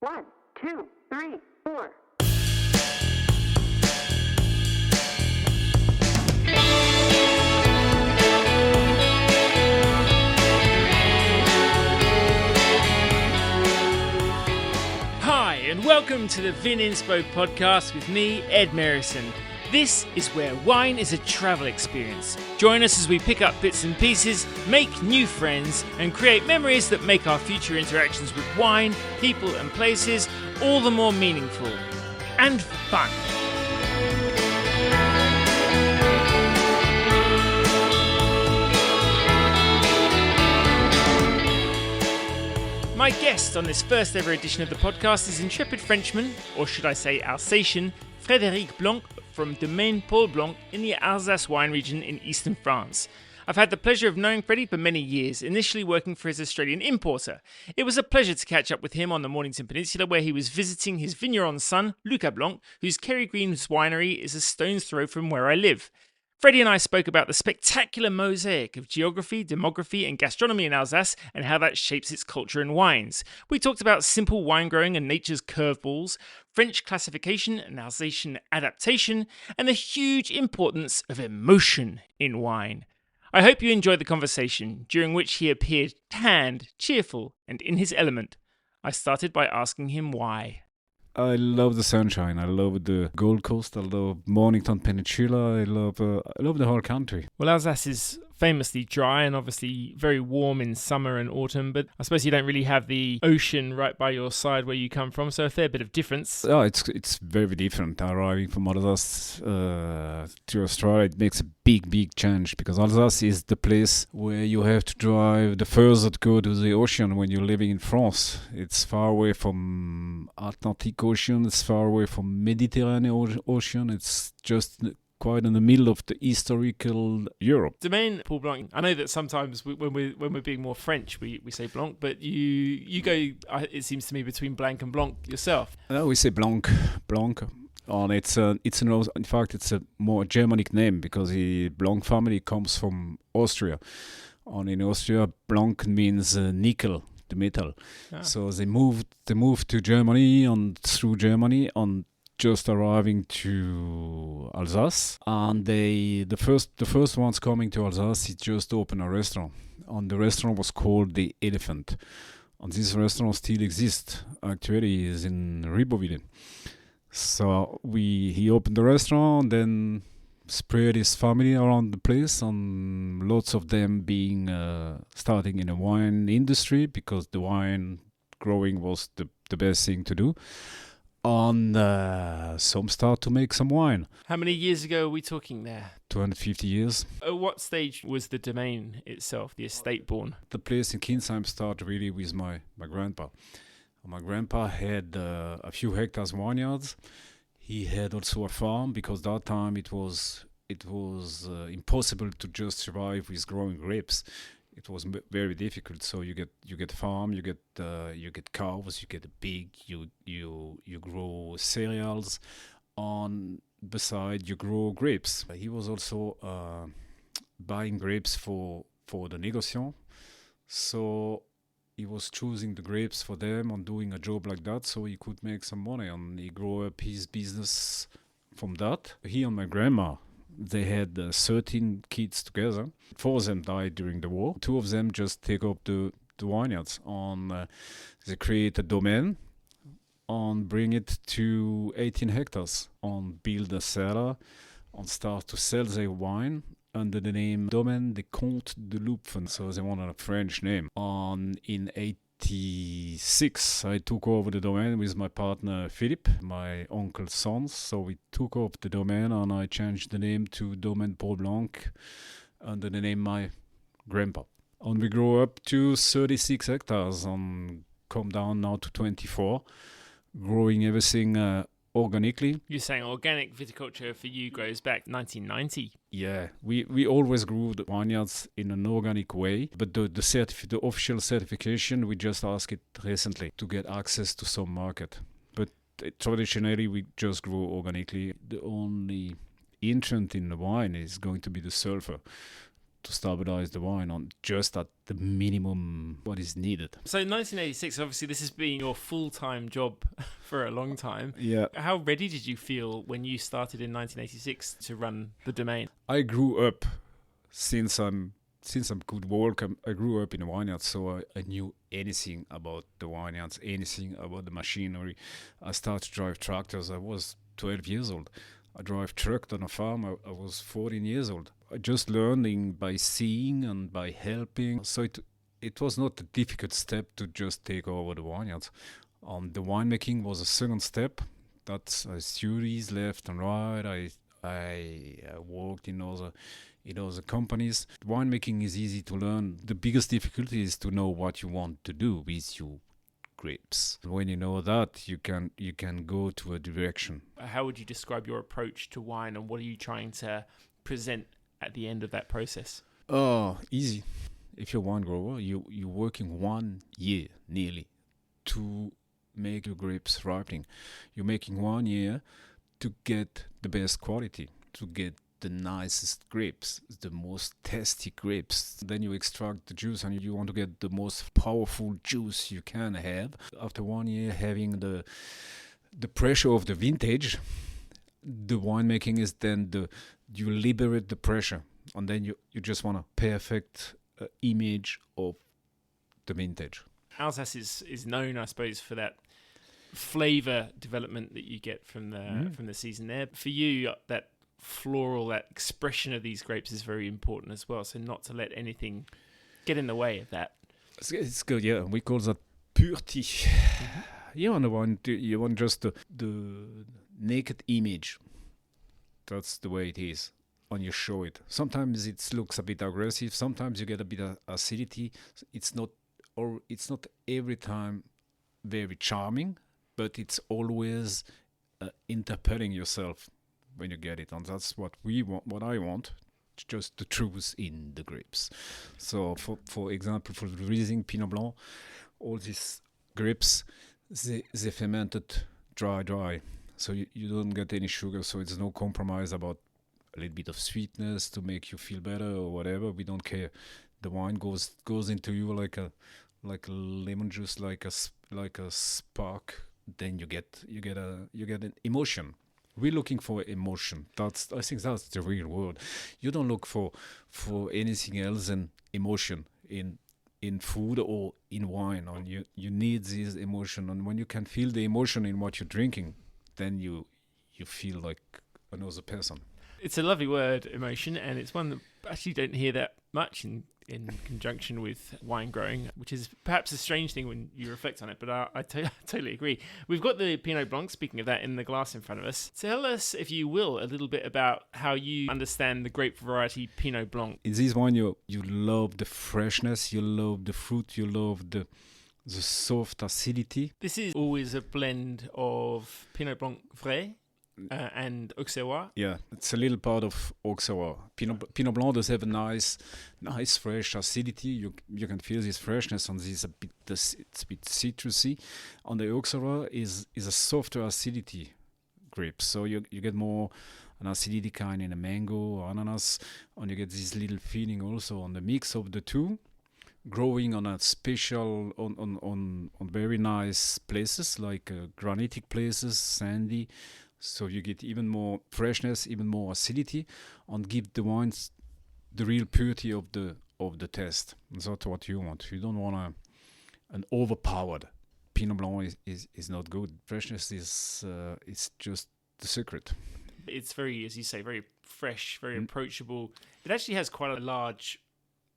1, 2, 3, 4. Hi, and welcome to the Vininspo podcast with me, Ed Merrison. This is where wine is a travel experience. Join us as we pick up bits and pieces, make new friends, and create memories that make our future interactions with wine, people, and places all the more meaningful and fun. My guest on this first ever edition of the podcast is intrepid Frenchman, or should I say Alsatian, Frédéric Blanck from Domaine Paul Blanc in the Alsace wine region in eastern France. I've had the pleasure of knowing Freddy for many years, initially working for his Australian importer. It was a pleasure to catch up with him on the Mornington Peninsula where he was visiting his vigneron son, Lucas Blanck, whose Kerri Greens winery is a stone's throw from where I live. Freddie and I spoke about the spectacular mosaic of geography, demography and gastronomy in Alsace and how that shapes its culture and wines. We talked about simple wine growing and nature's curveballs, French classification and Alsatian adaptation, and the huge importance of emotion in wine. I hope you enjoyed the conversation, during which he appeared tanned, cheerful and in his element. I started by asking him why. I love the sunshine. I love the Gold Coast. I love Mornington Peninsula. I love the whole country. Well, Alsace is famously dry and obviously very warm in summer and autumn, but I suppose you don't really have the ocean right by your side where you come from, so a fair bit of difference. Oh, it's very different. Arriving from Alsace to Australia, it makes a big change because Alsace is the place where you have to drive the further to go to the ocean when you're living in France. It's far away from Atlantic Ocean. It's far away from Mediterranean Ocean. It's just quite in the middle of the historical Europe. Domaine Paul Blanck. I know that sometimes when we're being more French, we say Blanc, but you go. It seems to me between Blanc and Blanc yourself. We say Blanc. And it's in fact it's a more Germanic name because the Blanc family comes from Austria, and in Austria Blanc means nickel, the metal. So they moved to Germany and through Germany and just arriving to Alsace, and the first ones coming to Alsace just opened a restaurant, and the restaurant was called the Elephant, and this restaurant still exists. Actually, is in Ribeauvillé. So he opened the restaurant, then spread his family around the place, and lots of them being starting in the wine industry because the wine growing was the best thing to do. And some start to make some wine. How many years ago are we talking there? 250 years. At what stage was the domain itself, the estate born? The place in Kinsheim started really with my grandpa. My grandpa had a few hectares vineyards. He had also a farm because that time it was impossible to just survive with growing grapes. It was very difficult. So you get farm, you get cows, you get a pig, you grow cereals, on beside you grow grapes. He was also buying grapes for the négociants. So he was choosing the grapes for them and doing a job like that so he could make some money, and he grew up his business from that. He and my grandma, they had 13 kids together. 4 of them died during the war. 2 of them just take up the vineyards. They create a domain and bring it to 18 hectares and build a cellar and start to sell their wine under the name Domaine des Comtes de Lupfen. So they wanted a French name. And in 1986, I took over the domain with my partner Philippe, my uncle's son. So we took over the domain and I changed the name to Domaine Paul Blanck under the name my grandpa. And we grew up to 36 hectares and come down now to 24, growing everything organically. You're saying organic viticulture for you grows back 1990. Yeah, we always grew the vineyards in an organic way, but the official certification, we just asked it recently to get access to some market. But traditionally, we just grew organically. The only entrant in the wine is going to be the sulfur. to stabilize the wine on just at the minimum what is needed. So 1986, obviously this has been your full-time job for a long time. Yeah. How ready did you feel when you started in 1986 to run the Domaine? I grew up since I could walk. I grew up in a vineyard, so I knew anything about the vineyards, anything about the machinery. I started to drive tractors. I was 12 years old. I drove truck on a farm. I was 14 years old. I just learning by seeing and by helping. So it was not a difficult step to just take over the vineyards. The winemaking was a second step. That's studies left and right. I worked in other companies. Winemaking is easy to learn. The biggest difficulty is to know what you want to do with your grapes. When you know that, you can go to a direction. How would you describe your approach to wine, and what are you trying to present at the end of that process? Oh, easy. If you're a wine grower, you're working 1 year nearly to make your grapes ripening. You're making 1 year to get the best quality, to get the nicest grapes, the most tasty grapes. Then you extract the juice, and you want to get the most powerful juice you can have. After 1 year having the pressure of the vintage, the winemaking is then you liberate the pressure, and then you just want a perfect image of the vintage. Alsace is known, I suppose, for that flavour development that you get from the season there. For you, that floral, that expression of these grapes is very important as well. So not to let anything get in the way of that. It's good, yeah. We call that purity. Mm-hmm. You want just the naked image. That's the way it is. And you show it. Sometimes it looks a bit aggressive. Sometimes you get a bit of acidity. It's not every time very charming, but it's always interpreting yourself when you get it, and that's what we want. What I want, just the truth in the grapes. So, for example, for the Riesling, Pinot Blanc, all these grapes, they fermented dry. So you don't get any sugar. So it's no compromise about a little bit of sweetness to make you feel better or whatever. We don't care. The wine goes into you like a lemon juice, like a spark. Then you get an emotion. We're looking for emotion. I think that's the real word. You don't look for anything else than emotion in food or in wine. And you need this emotion. And when you can feel the emotion in what you're drinking, then you feel like another person. It's a lovely word, emotion, and it's one that I actually don't hear that much in conjunction with wine growing, which is perhaps a strange thing when you reflect on it, but I totally agree. We've got the Pinot Blanc, speaking of that, in the glass in front of us. Tell us, if you will, a little bit about how you understand the grape variety Pinot Blanc. In this wine, you love the freshness, you love the fruit, you love the soft acidity. This is always a blend of Pinot Blanc Vrai and Auxerrois. Yeah, it's a little part of Auxerrois. Pinot Blanc does have a nice fresh acidity. You can feel this freshness, and it's a bit citrusy. On the Auxerrois is a softer acidity grape, so you get more an acidity kind in a mango or ananas, and you get this little feeling also on the mix of the two, growing on a special on very nice places like granitic places, sandy. So you get even more freshness, even more acidity, and give the wines the real purity of the taste. And that's what you want. You don't want an overpowered Pinot Blanc. Is not good. Freshness is just the secret. It's very, as you say, very fresh, very approachable. It actually has quite a large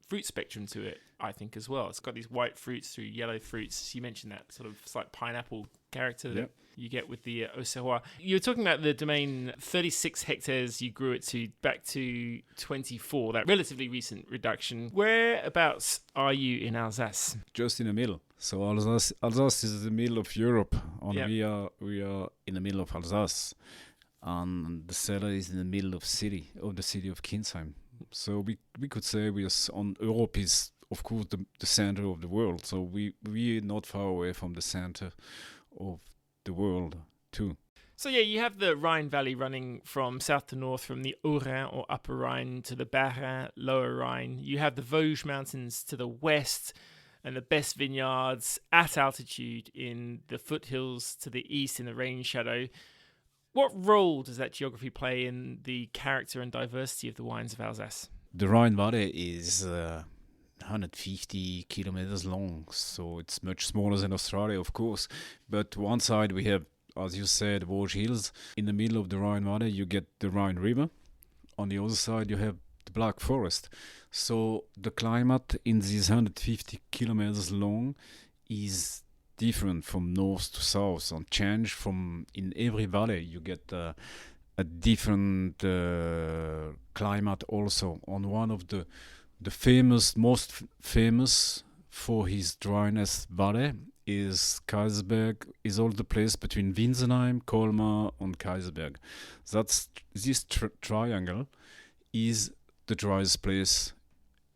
fruit spectrum to it, I think, as well. It's got these white fruits through yellow fruits. You mentioned that sort of slight pineapple character that you get with the Auxerrois. You were talking about the Domaine, 36 hectares you grew it to back to 24, that relatively recent reduction. Whereabouts are you in Alsace? Just in the middle. So Alsace is the middle of Europe, and we are in the middle of Alsace, and the cellar is in the middle of the city of Kinsheim. So we could say Europe is, of course, the center of the world. So we're not far away from the center of the world too. So yeah, you have the Rhine Valley running from south to north, from the Haut-Rhin or Upper Rhine to the Bas-Rhin, Lower Rhine. You have the Vosges Mountains to the west, and the best vineyards at altitude in the foothills to the east in the rain shadow. What role does that geography play in the character and diversity of the wines of Alsace? The Rhine Valley is 150 kilometers long, so it's much smaller than Australia, of course. But one side we have, as you said, Vosges Hills. In the middle of the Rhine Valley, you get the Rhine River. On the other side, you have the Black Forest. So the climate in these 150 kilometers long is different from north to south, and change from in every valley. You get a different climate also. On one of the most famous for his dryness valley is Kaiserberg, is all the place between Winsenheim, Colmar and Kaiserberg. This triangle is the driest place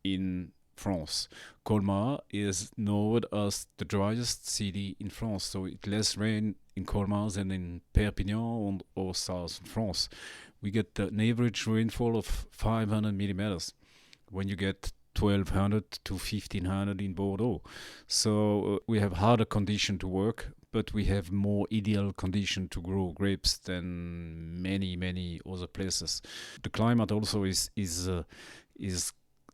in France. Colmar is known as the driest city in France, so it less rain in Colmar than in Perpignan or south France. We get an average rainfall of 500 millimeters when you get 1200 to 1500 in Bordeaux. So we have harder condition to work, but we have more ideal condition to grow grapes than many other places. The climate also is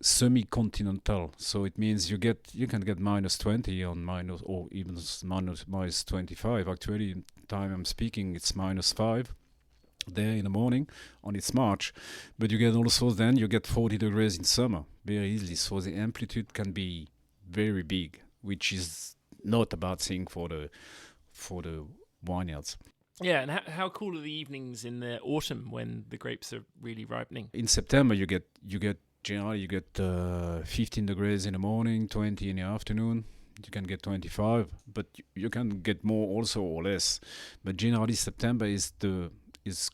semi-continental, so it means you can get minus 20 on minus, or even minus 25. Actually, in time I'm speaking, it's minus 5 there in the morning, and it's March. But you get 40 degrees in summer very easily, so the amplitude can be very big, which is not a bad thing for the vineyards. Yeah, and how cool are the evenings in the autumn when the grapes are really ripening? In September, you get generally 15 degrees in the morning, 20 in the afternoon. You can get 25, but you can get more also or less. But generally, September is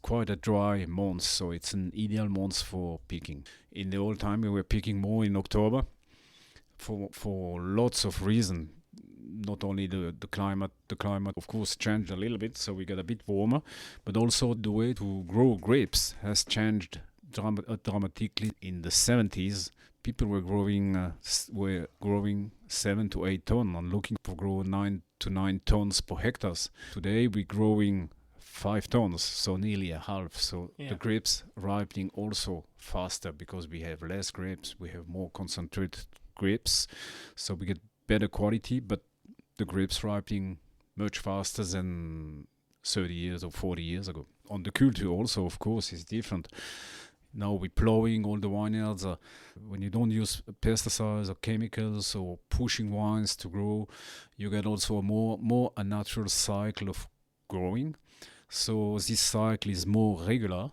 quite a dry month, so it's an ideal month for picking. In the old time, we were picking more in October for lots of reasons. Not only the climate of course changed a little bit, so we got a bit warmer, but also the way to grow grapes has changed dramatically. In the 70s, people were growing 7 to 8 tons and looking to grow 9 to 9 tons per hectares. Today we're growing 5 tons, so nearly a half. So the grapes ripening also faster because we have less grapes, we have more concentrated grapes, so we get better quality, but the grapes ripening much faster than 30 years or 40 years ago. On the culture also, of course, is different. Now we're plowing all the vineyards. When you don't use pesticides or chemicals or pushing vines to grow, you get also a natural cycle of growing. So this cycle is more regular,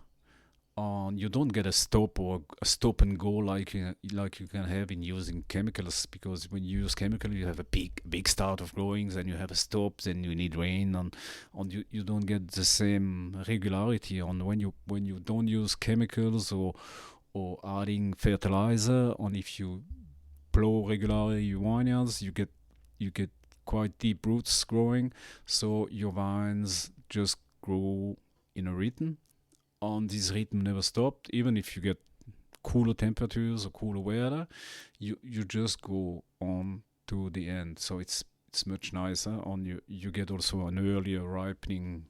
and you don't get a stop and go like you can have in using chemicals, because when you use chemical you have a big start of growing, then you have a stop, then you need rain, and you don't get the same regularity. And when you don't use chemicals or adding fertilizer, and if you plow regularly your vineyards, you get quite deep roots growing, so your vines just grow in a rhythm. And this rhythm never stopped. Even if you get cooler temperatures or cooler weather, you just go on to the end. So it's much nicer, and you get also an earlier ripening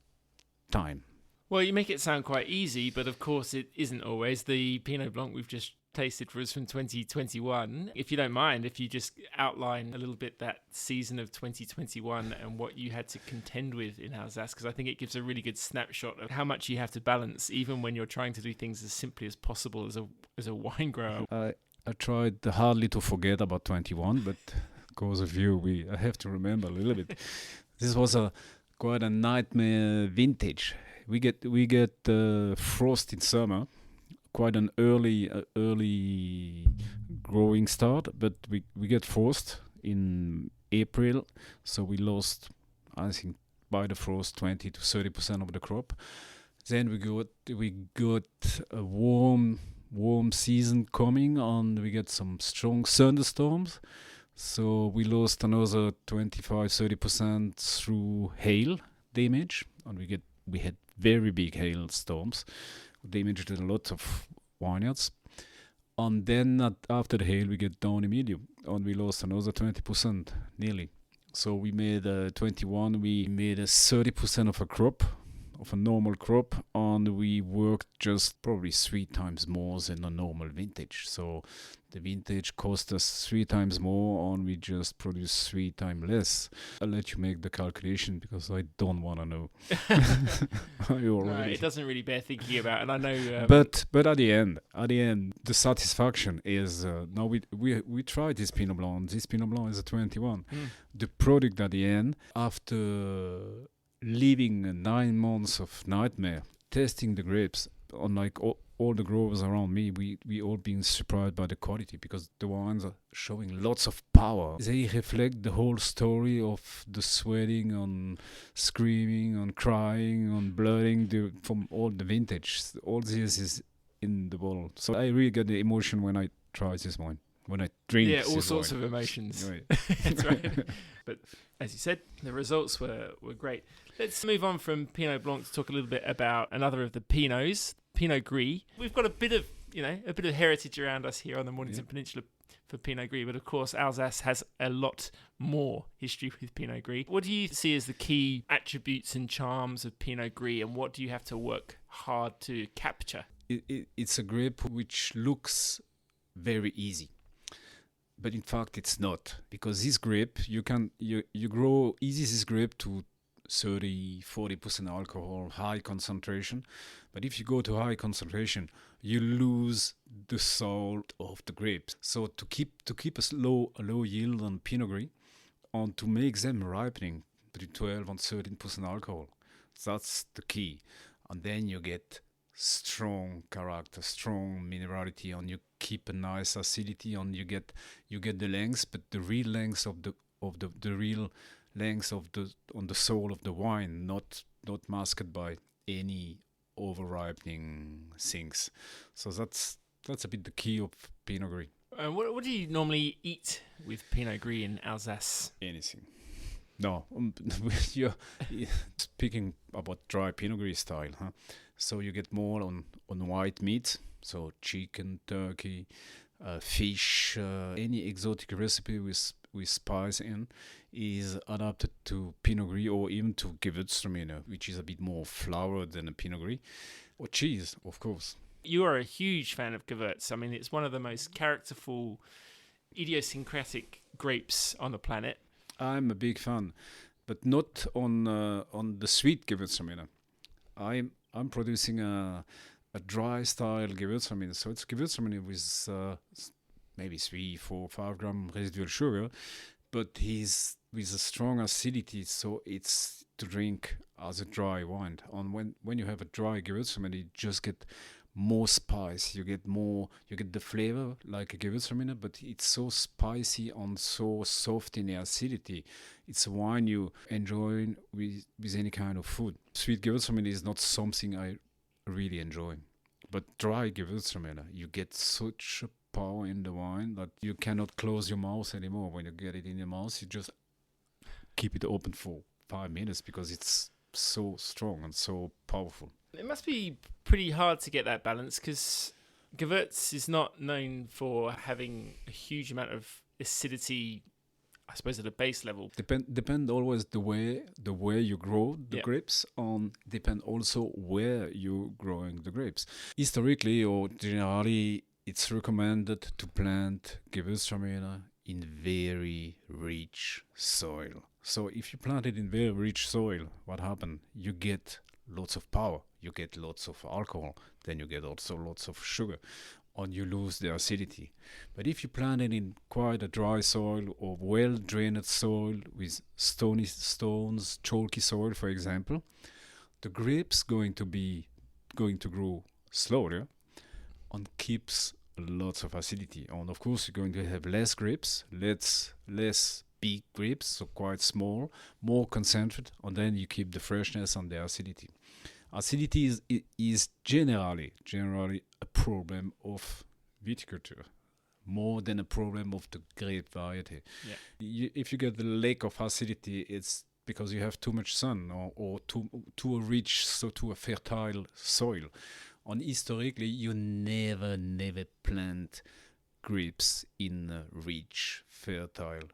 time. Well, you make it sound quite easy, but of course it isn't always. The Pinot Blanc we've just tasted for us from 2021. If you don't mind, if you just outline a little bit that season of 2021 and what you had to contend with in Alsace, because I think it gives a really good snapshot of how much you have to balance, even when you're trying to do things as simply as possible as a wine grower. I tried hardly to forget about 21, but because of you, I have to remember a little bit. This was quite a nightmare vintage. We get frost in summer. Quite an early growing start, but we get frost in April, so we lost, I think, by the frost 20 to 30% of the crop. Then we got a warm season coming, and we get some strong thunderstorms, so we lost another 25-30% through hail damage, and we get we had very big hailstorms, damaged a lot of vineyards. And then after the hail, we get down immediately, and we lost another 20%, nearly. So we made 21. We made a 30% of a crop, of a normal crop, and we worked just probably 3 times more than a normal vintage. So the vintage cost us 3 times more, and we just produced 3 times less. I'll let you make the calculation because I don't want to know. No, it doesn't really bear thinking about, and I know. But at the end, the satisfaction is now we tried this Pinot Blanc. This Pinot Blanc is a 21. The product at the end, after living 9 months of nightmare, testing the grapes, unlike all the growers around me, we all being surprised by the quality, because the wines are showing lots of power. They reflect the whole story of the sweating and screaming and crying and blooding from all the vintage. All this is in the bottle. So I really get the emotion when I try this wine. When I drink this all sorts wine. of emotions. Right. That's right. But as you said, the results were great. Let's move on from Pinot Blanc to talk a little bit about another of the Pinots, Pinot Gris. We've got a bit of heritage around us here on the Mornington Peninsula for Pinot Gris, but of course Alsace has a lot more history with Pinot Gris. What do you see as the key attributes and charms of Pinot Gris, and what do you have to work hard to capture? It's a grape which looks very easy. But in fact, it's not, because this grape, you grow easy this grape to 30-40% alcohol, high concentration. But if you go to high concentration, you lose the soul of the grapes. So to keep a low yield on Pinot Gris, and to make them ripening between 12 and 13% alcohol, that's the key. And then you get strong character, strong minerality, and you keep a nice acidity, and you get the length, but the real length of the real length on the soul of the wine, not masked by any over-ripening things. So that's a bit the key of Pinot Gris. What do you normally eat with Pinot Gris in Alsace? Anything. No, you're speaking about dry Pinot Gris style, huh? So you get more on white meat, so chicken, turkey, fish, any exotic recipe with spice in is adapted to Pinot Gris, or even to Gewürztraminer, which is a bit more flour than a Pinot Gris, or cheese, of course. You are a huge fan of Gewürz. I mean, it's one of the most characterful, idiosyncratic grapes on the planet. I'm a big fan, but not on the sweet Gewürztraminer. I'm producing a dry style Gewürztraminer, so it's Gewürztraminer with maybe 3, 4, 5 gram residual sugar, but he's with a strong acidity, so it's to drink as a dry wine. And when you have a dry Gewürztraminer, you just get more spice. You get the flavor like a Gewürztraminer, but it's so spicy and so soft in the acidity. It's a wine you enjoy with any kind of food. Sweet Gewürztraminer is not something I really enjoy, but dry Gewürztraminer, you get such a power in the wine that you cannot close your mouth anymore. When you get it in your mouth, you just keep it open for 5 minutes because it's so strong and so powerful. It must be pretty hard to get that balance, because Gewürz is not known for having a huge amount of acidity, I suppose, at a base level. Depend always the way you grow the grapes, and depend also where you're growing the grapes. Historically or generally, it's recommended to plant Gewürztraminer in very rich soil. So if you plant it in very rich soil, what happens? You get lots of power, you get lots of alcohol, then you get also lots of sugar, and you lose the acidity. But if you plant it in quite a dry soil or well-drained soil with stones, chalky soil, for example, the grapes going to grow slower and keeps lots of acidity. And of course, you're going to have less grapes, less big grapes, so quite small, more concentrated, and then you keep the freshness and the acidity. Acidity is generally a problem of viticulture, more than a problem of the grape variety. Yeah. If you get the lack of acidity, it's because you have too much sun or too rich, so to a fertile soil. And historically, you never plant grapes in a rich, fertile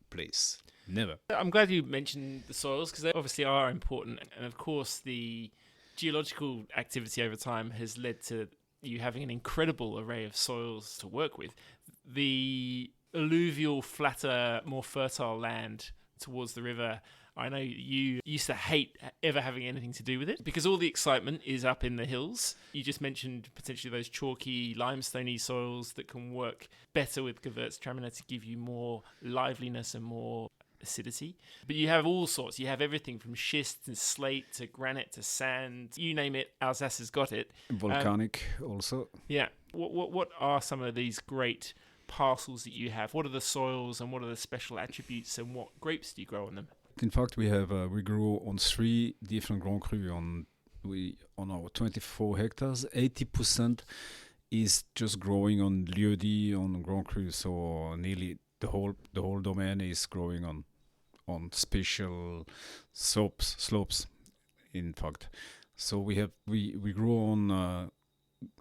place. Never. I'm glad you mentioned the soils because they obviously are important. And of course, the geological activity over time has led to you having an incredible array of soils to work with. The alluvial, flatter, more fertile land towards the river, I know you used to hate ever having anything to do with it because all the excitement is up in the hills. You just mentioned potentially those chalky, limestoney soils that can work better with Gewürztraminer to give you more liveliness and more acidity. But you have all sorts. You have everything from schist to slate to granite to sand. You name it, Alsace has got it. Volcanic also. Yeah. What are some of these great parcels that you have? What are the soils and what are the special attributes and what grapes do you grow on them? In fact, we grow on 3 different Grand Cru on our 24 hectares. 80% is just growing on Lieu-dit on Grand Cru, so nearly the whole domain is growing on special slopes. In fact, so we grow on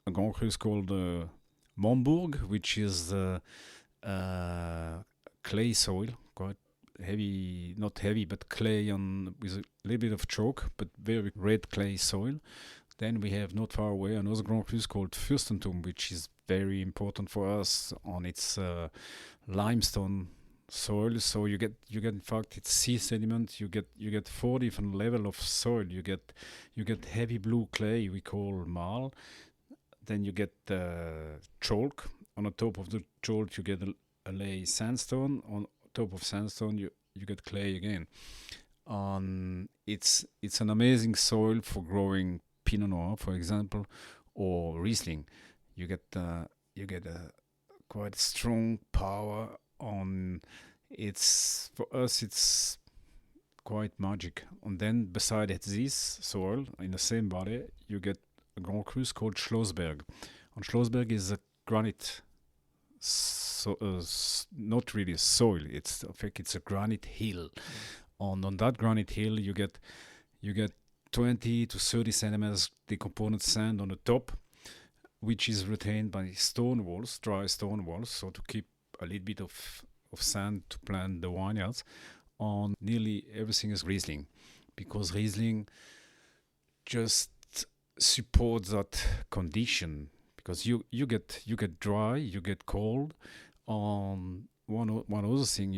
a Grand Cru called Montbourg, which is clay soil, quite heavy, not heavy, but clay with a little bit of chalk, but very red clay soil. Then we have not far away another Grand Cru called Fürstentum, which is very important for us on its limestone soil. So you get in fact it's sea sediment. You get 4 different level of soil. You get heavy blue clay we call marl. Then you get chalk. On the top of the chalk you get a lay sandstone. On top of sandstone you get clay again. It's an amazing soil for growing Pinot Noir, for example, or Riesling. You get a quite strong power on. For us it's quite magic. And then beside this soil in the same body you get a Grand Cru called Schlossberg. And Schlossberg is a granite. Not really soil. It's a granite hill. And on that granite hill, you get 20 to 30 centimeters decomposed sand on the top, which is retained by stone walls, dry stone walls, so to keep a little bit of sand to plant the vineyards. On nearly everything is Riesling, because Riesling just supports that condition. Because you get dry, you get cold. One other thing,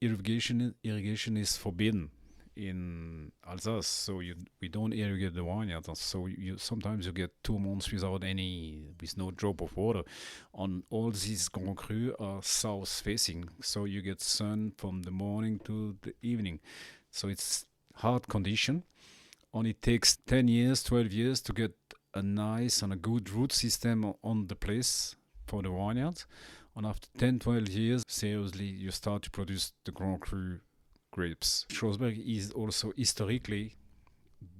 irrigation is forbidden in Alsace, so we don't irrigate the vineyards. So sometimes you get 2 months with no drop of water. On all these Grand Cru are south facing, so you get sun from the morning to the evening. So it's hard condition, and it takes 10 years, 12 years to get a nice and a good root system on the place for the vineyards. And after 10, 12 years, seriously, you start to produce the Grand Cru grapes. Schlossberg is also historically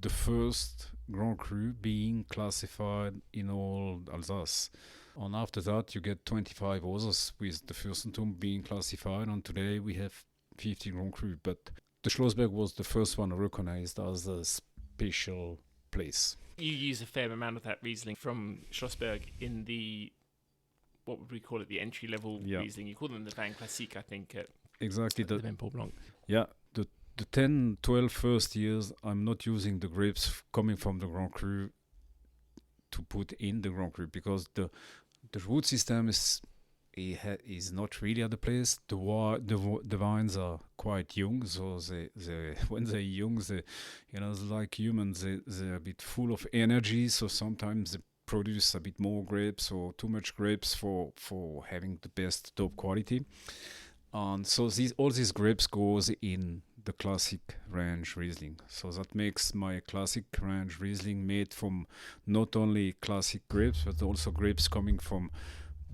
the first Grand Cru being classified in all Alsace. And after that, you get 25 others with the Fürstentum being classified. And today we have 50 Grand Cru. But the Schlossberg was the first one recognized as a special place. You use a fair amount of that Riesling from Schlossberg in the, what would we call it, the entry-level Riesling. You call them the Vin Classique, I think, at exactly the Domaine Paul Blanc. Yeah, the 10, 12 first years, I'm not using the grapes coming from the Grand Cru to put in the Grand Cru, because the root system is not really at the place. The vines are quite young, so they when they're young, like humans, they're a bit full of energy. So sometimes they produce a bit more grapes or too much grapes for having the best top quality. And so all these grapes goes in the classic range Riesling. So that makes my classic range Riesling made from not only classic grapes, but also grapes coming from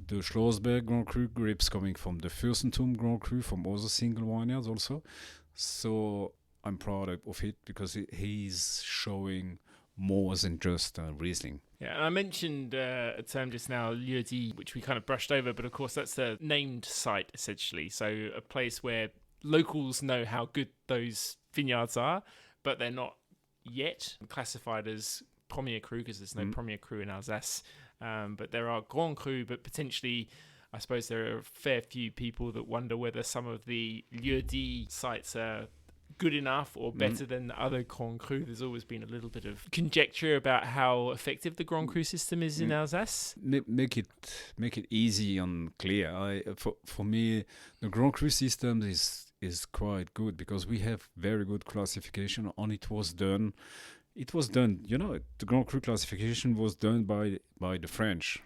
the Schlossberg Grand Cru, grapes coming from the Fürstentum Grand Cru, from other single vineyards also. So I'm proud of it because he's showing more than just Riesling. Yeah, and I mentioned a term just now, Lieu-dit, which we kind of brushed over, but of course that's a named site essentially. So a place where locals know how good those vineyards are, but they're not yet classified as Premier Cru because there's no Premier Cru in Alsace. But there are Grand Cru, but potentially, I suppose there are a fair few people that wonder whether some of the lieu-dit sites are good enough or better than other Grand Cru. There's always been a little bit of conjecture about how effective the Grand Cru system is in Alsace. Make it easy and clear. For me, the Grand Cru system is quite good because we have very good classification, and it was done. The Grand Cru classification was done by the French.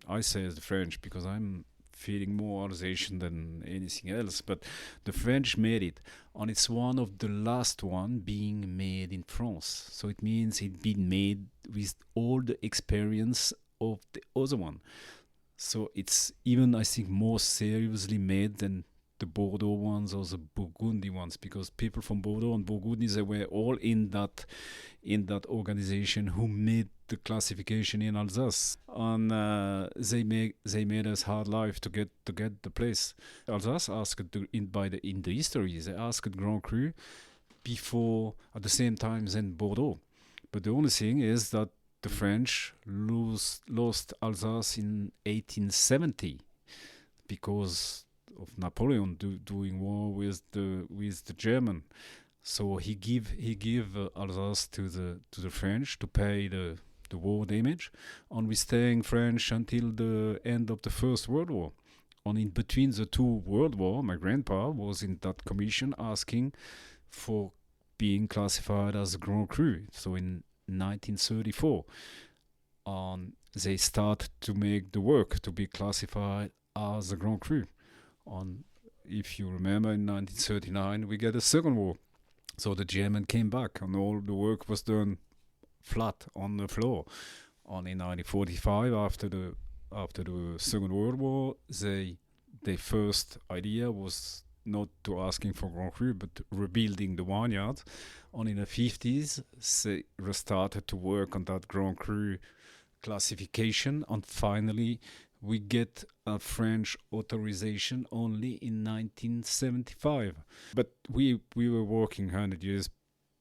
I say the French because I'm feeling more Alsatian than anything else, but the French made it, and it's one of the last one being made in France. So it means it been made with all the experience of the other one. So it's even, I think, more seriously made than the Bordeaux ones or the Burgundy ones, because people from Bordeaux and Burgundy, they were all in that organization who made the classification in Alsace, and they made us hard life to get the place. Alsace asked in the history, they asked Grand Cru before at the same time than Bordeaux, but the only thing is that the French lost Alsace in 1870 because of Napoleon doing war with the German. So he give Alsace to the French to pay the war damage, and we staying French until the end of the First World War. And in between the two World War, my grandpa was in that commission asking for being classified as a Grand Cru. So in 1934, they start to make the work to be classified as a Grand Cru. And if you remember, in 1939 we get a second war. So the German came back and all the work was done flat on the floor. And in 1945, after the Second World War, their first idea was not to asking for Grand Cru, but rebuilding the vineyard. And in the 50s, they restarted to work on that Grand Cru classification, and finally we get a French authorization only in 1975. But we were working 100 years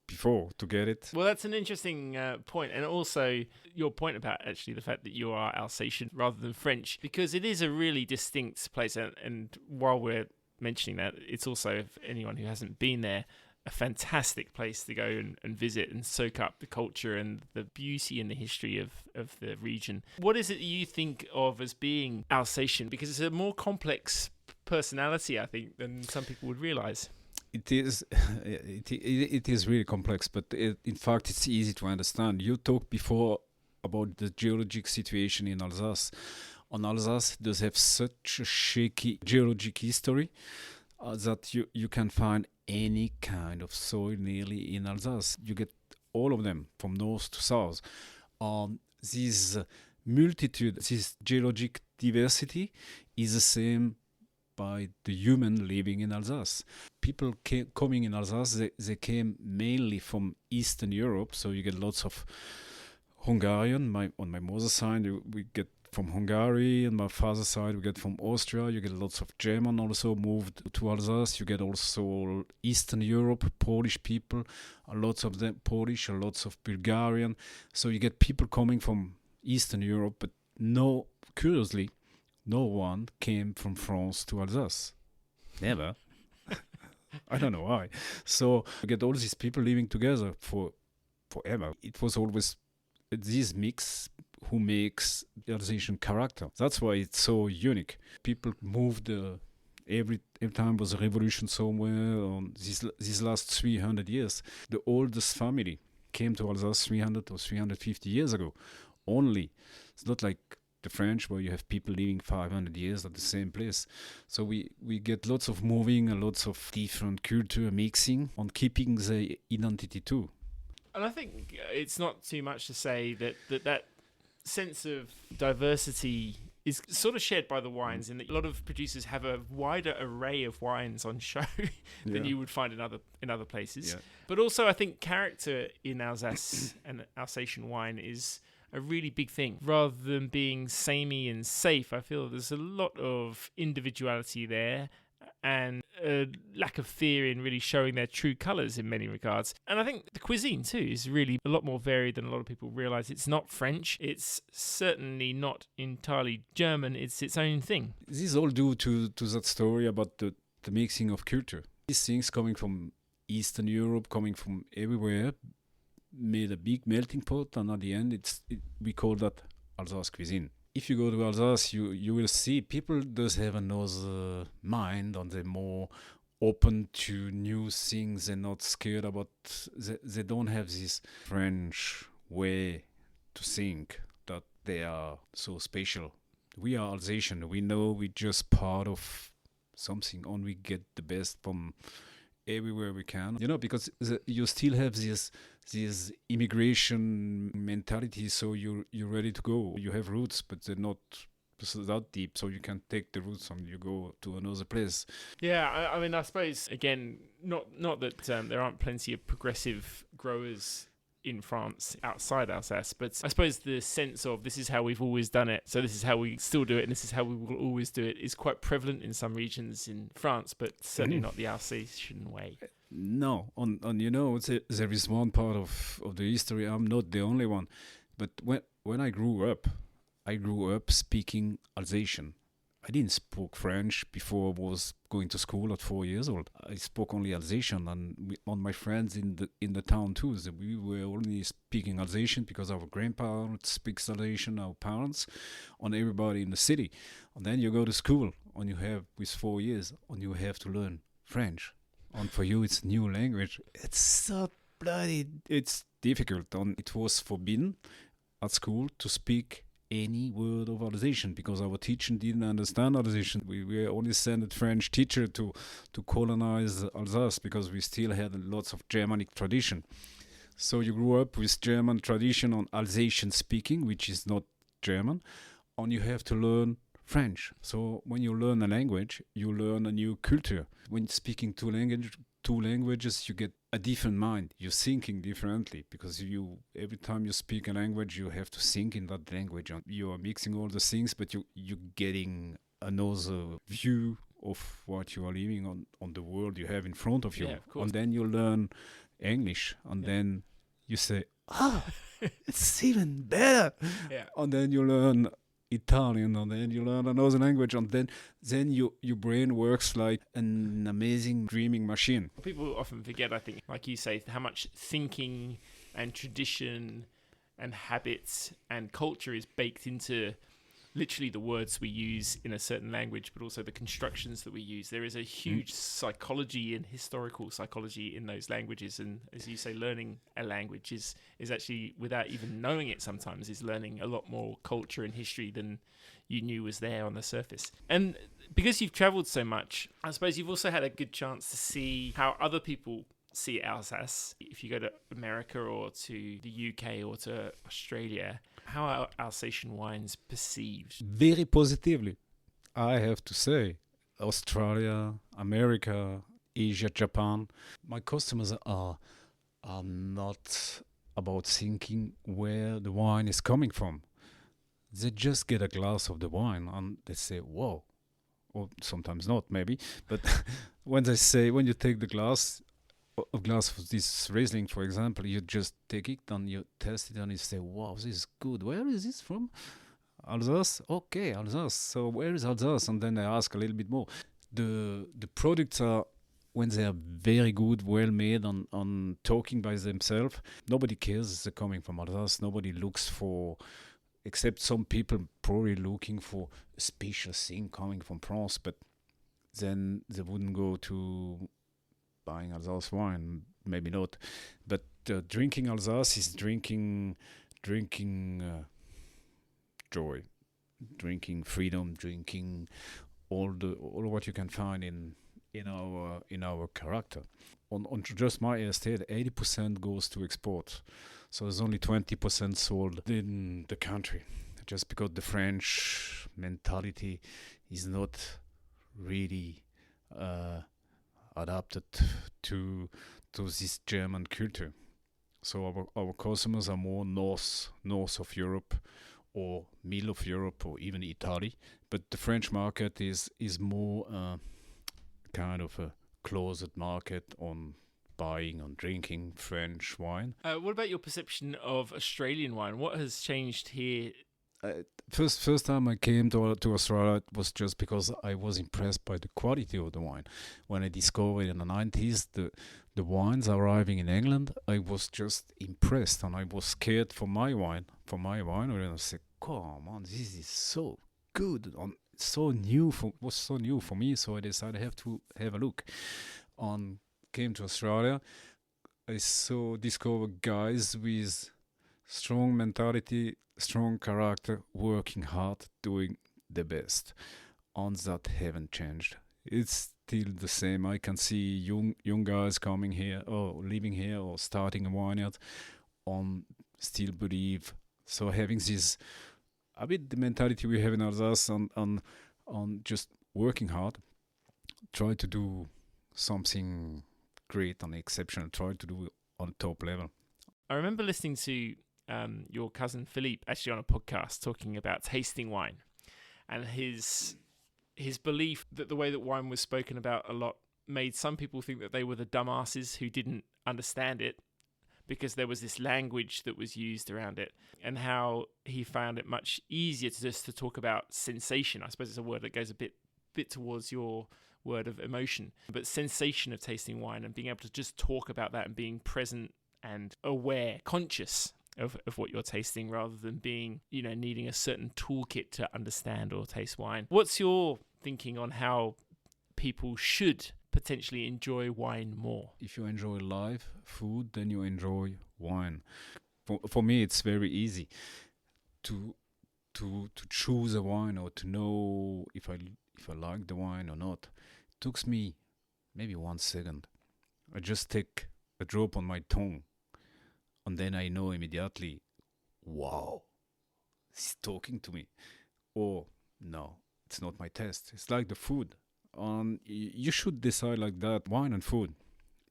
before to get it. Well, that's an interesting point. And also your point about actually the fact that you are Alsatian rather than French, because it is a really distinct place. And while we're mentioning that, it's also, if anyone who hasn't been there, a fantastic place to go and visit and soak up the culture and the beauty and the history of the region. What is it you think of as being Alsatian? Because it's a more complex personality, I think, than some people would realise. It is really complex, but in fact it's easy to understand. You talked before about the geologic situation in Alsace. And Alsace does have such a shaky geologic history that you can find any kind of soil nearly in Alsace. You get all of them from north to south. This multitude, this geologic diversity is the same by the human living in Alsace. People coming in Alsace, they came mainly from Eastern Europe, so you get lots of Hungarian. On my mother's side, we get from Hungary, and my father's side we get from Austria. You get lots of German also moved to Alsace. You get also Eastern Europe, Polish people, lots of them Polish, lots of Bulgarian. So you get people coming from Eastern Europe, but curiously, no one came from France to Alsace. Never. I don't know why. So you get all these people living together forever. It was always this mix who makes the Alsatian character. That's why it's so unique. People moved every time was a revolution somewhere. On these last 300 years, the oldest family came to Alsace 300 or 350 years ago. Only. It's not like the French where you have people living 500 years at the same place. So we get lots of moving and lots of different culture mixing on keeping the identity too. And I think it's not too much to say that sense of diversity is sort of shared by the wines, in that a lot of producers have a wider array of wines on show than you would find in other places. Yeah. But also I think character in Alsace and Alsatian wine is a really big thing. Rather than being samey and safe, I feel there's a lot of individuality there, and a lack of fear in really showing their true colours in many regards. And I think the cuisine too is really a lot more varied than a lot of people realise. It's not French, it's certainly not entirely German, it's its own thing. This is all due to that story about the mixing of culture. These things coming from Eastern Europe, coming from everywhere, made a big melting pot, and at the end we call that Alsace cuisine. If you go to Alsace, you will see people does have another mind, and they're more open to new things and not scared about. They don't have this French way to think that they are so special. We are Alsatian. We know we're just part of something, and we get the best from everywhere we can. Because you still have this immigration mentality, so you're ready to go. You have roots, but they're not that deep, so you can take the roots and you go to another place. Yeah, I mean, I suppose, again, not that there aren't plenty of progressive growers in France outside Alsace, but I suppose the sense of this is how we've always done it, so this is how we still do it, and this is how we will always do it is quite prevalent in some regions in France, but certainly not the Alsatian way. No, and there is one part of the history. I'm not the only one, but when I grew up speaking Alsatian. I didn't speak French before I was going to school at 4 years old. I spoke only Alsatian, and on my friends in the town too. So we were only speaking Alsatian because our grandparents speaks Alsatian, our parents, and everybody in the city. And then you go to school, and you have with 4 years, and you have to learn French. And for you, it's new language. It's so it's difficult, and it was forbidden at school to speak any word of Alsatian because our teacher didn't understand Alsatian. We were only sent a French teacher to colonize Alsace because we still had lots of Germanic tradition. So you grew up with German tradition on Alsatian speaking, which is not German, and you have to learn French. So when you learn a language, you learn a new culture. When speaking two languages, you get a different mind. You're thinking differently because every time you speak a language, you have to think in that language. And you are mixing all the things, but you're getting another view of what you are living on the world you have in front of you. Yeah, of course. And then you learn English, and then you say, it's even better. Yeah. And then you learn Italian, and then you learn another language, and then your brain works like an amazing dreaming machine. People often forget, I think, like you say, how much thinking and tradition and habits and culture is baked into literally the words we use in a certain language, but also the constructions that we use. There is a huge psychology and historical psychology in those languages, and as you say, learning a language is actually, without even knowing it sometimes, is learning a lot more culture and history than you knew was there on the surface. And because you've travelled so much, I suppose you've also had a good chance to see how other people see Alsace. If you go to America or to the UK or to Australia, how are Alsatian wines perceived? Very positively, I have to say. Australia, America, Asia, Japan. My customers are not about thinking where the wine is coming from. They just get a glass of the wine and they say, whoa. Or sometimes not, maybe. But when you take the glass, a glass of this Riesling, for example, you just take it and you test it and you say, wow, this is good. Where is this from? Alsace? Okay, Alsace. So where is Alsace? And then I ask a little bit more. The products are, when they are very good, well made, on talking by themselves, nobody cares they're coming from Alsace. Nobody looks for, except some people probably looking for a special thing coming from France, but then they wouldn't go to buying Alsace wine, maybe not. But drinking Alsace is drinking joy, drinking freedom, drinking all what you can find in our character. On just my estate, 80% goes to export, so there's only 20% sold in the country, just because the French mentality is not really adapted to this German culture. So our customers are more north of Europe or middle of Europe or even Italy. But the French market is more kind of a closed market on buying, on drinking French wine. What about your perception of Australian wine? What has changed here? First time I came to Australia, it was just because I was impressed by the quality of the wine. When I discovered in the 90s the wines arriving in England, I was just impressed, and I was scared for my wine. And I said, "Come on, this is so good, was so new for me." So I decided I have to have a look. Came to Australia, I discovered guys with strong mentality, strong character, working hard, doing the best. And that haven't changed. It's still the same. I can see young guys coming here or living here or starting a vineyard and still believe. So having this, a bit the mentality we have in Alsace on just working hard, try to do something great and exceptional, try to do it on top level. I remember listening to your cousin Philippe actually on a podcast talking about tasting wine, and his belief that the way that wine was spoken about a lot made some people think that they were the dumbasses who didn't understand it because there was this language that was used around it, and how he found it much easier to talk about sensation. I suppose it's a word that goes a bit towards your word of emotion, but sensation of tasting wine and being able to just talk about that and being present and aware, conscious of what you're tasting, rather than being, needing a certain toolkit to understand or taste wine. What's your thinking on how people should potentially enjoy wine more? If you enjoy live food, then you enjoy wine. For me, it's very easy to choose a wine or to know if I like the wine or not. It took me maybe 1 second. I just take a drop on my tongue, and then I know immediately, wow, he's talking to me. Or, no, it's not my taste. It's like the food. You should decide like that. Wine and food,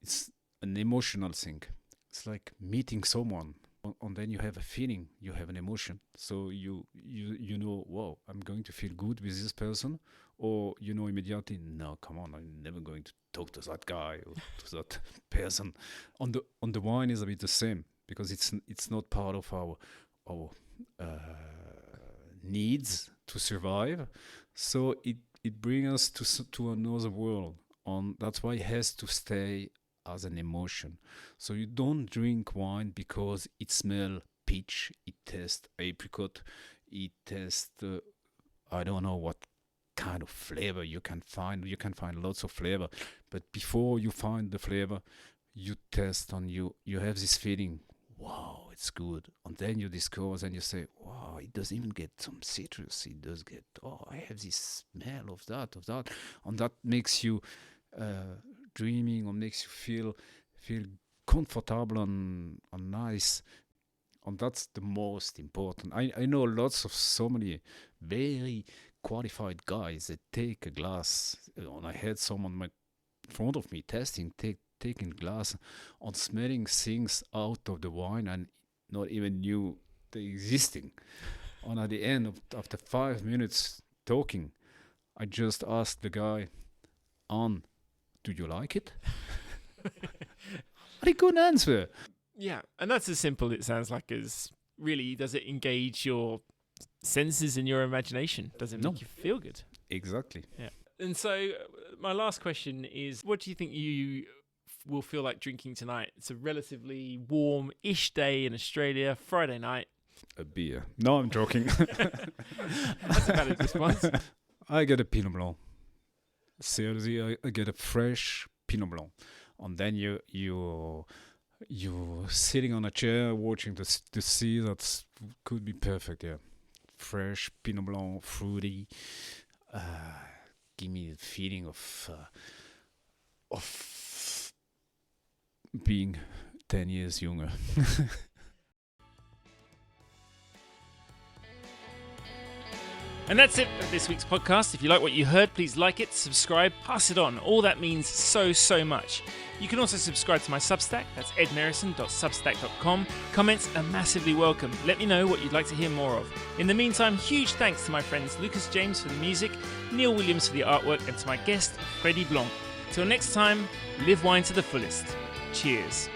it's an emotional thing. It's like meeting someone, and then you have a feeling, you have an emotion. So you know, wow, I'm going to feel good with this person. Or you know immediately, no, come on, I'm never going to talk to that guy or to that person. On the wine is a bit the same, because it's not part of our needs to survive. So it brings us to another world, and that's why it has to stay as an emotion. So you don't drink wine because it smells peach, it tastes apricot, it tastes I don't know what kind of flavor you can find. You can find lots of flavor, but before you find the flavor, you taste and you have this feeling, wow, it's good. And then you discover and you say, wow, it does even get some citrus. It does get, oh, I have this smell of that. And that makes you dreaming, or makes you feel comfortable and nice. And that's the most important. I know so many very qualified guys that take a glass, and I had someone in front of me taking glass and smelling things out of the wine and not even knew they existing. And at the end after 5 minutes talking, I just asked the guy, do you like it? And he couldn't answer. Yeah, and that's as simple, it sounds like, as really, does it engage your senses and your imagination? Does it make you feel good? Exactly. Yeah. And so my last question is, what do you think you will feel like drinking tonight? It's a relatively warm-ish day in Australia, Friday night. A beer. No, I'm joking. That's a valid response. I get a Pinot Blanc. Seriously, I get a fresh Pinot Blanc. And then you're sitting on a chair watching the sea. That could be perfect, yeah. Fresh Pinot Blanc, fruity. Give me the feeling of being 10 years younger. And that's it for this week's podcast. If you like what you heard, please like it, subscribe, pass it on. All that means so much. You can also subscribe to my Substack. That's edmerison.substack.com. Comments are massively welcome. Let me know what you'd like to hear more of. In the meantime, huge thanks to my friends Lucas James for the music, Neil Williams for the artwork, and to my guest, Frédéric Blanck. Till next time, live wine to the fullest. Cheers.